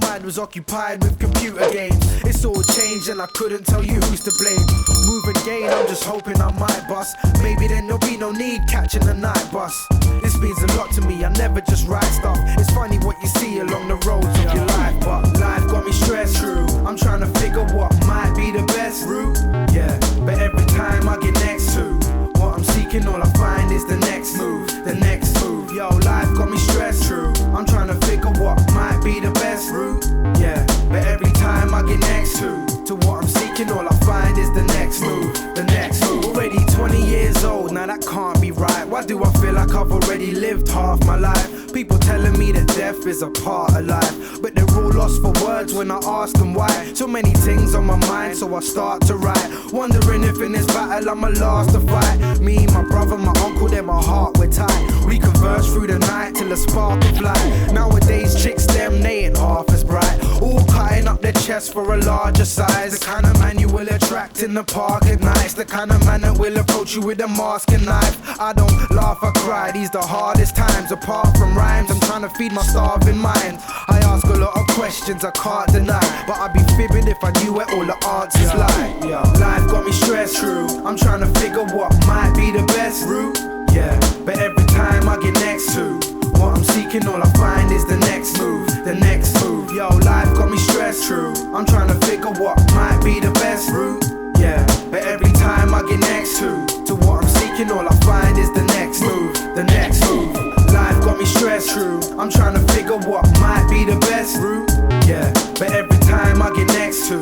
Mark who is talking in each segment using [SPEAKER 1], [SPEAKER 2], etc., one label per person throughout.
[SPEAKER 1] mind was occupied with computer games. It's all changed and I couldn't tell you who's to blame. Move and gain, I'm just hoping I might bust. Maybe then there'll be no need catching the night bus. This means a lot to me, I never just write stuff. It's funny what you see along the roads of your life, but life got me stressed. True, I'm trying to figure what might be the best route. Yeah, but every time I get next to what I'm seeking, all I find is the next move, the next move. Yo, life got me stressed. True, I'm trying to figure what might be the best route. Yeah, but every time I get next to what I'm seeking, all I find is the next move, the next move. Already 20 years old, now that can't be right. Why do I feel like I've already lived half my life? People telling me that death is a part of life, but they're all lost for words when I ask them why. So many things on my mind, so I start to write, wondering if in this battle I'm a last to fight. Me, my brother, my uncle, they're my heart, we're tight. We converse through the night till a spark of light. Nowadays chicks, them, they ain't half as bright. All cutting up their chest for a larger size. The kind of man you will attract in the park at night. The kind of man that will approach you with a mask and knife. I don't laugh, I cry, these the hardest times. Apart from rhymes, I'm trying to feed my starving mind. I ask a lot of questions I can't deny, but I'd be fibbing if I knew where all the answers lie. Life got me stressed. True, I'm trying to figure what might be the best route. Yeah, but every time I get next to what I'm seeking, all I find is the next move, the next move. Yo, life got me stressed. True, I'm trying to figure what might be the best route. Yeah, but every time I get next to what I'm seeking, all I find is the next move, the next move. Life got me stressed. True, I'm trying to figure what might be the best route. Yeah, but every time I get next to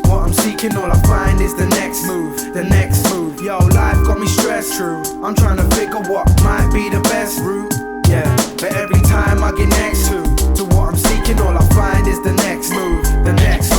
[SPEAKER 1] what I'm seeking, all I find is the next move, the next move. Yo, life got me stressed. True, I'm trying to figure what might be the best route. Yeah, but every time I get next to what I'm seeking, all I find is the next move, the next move.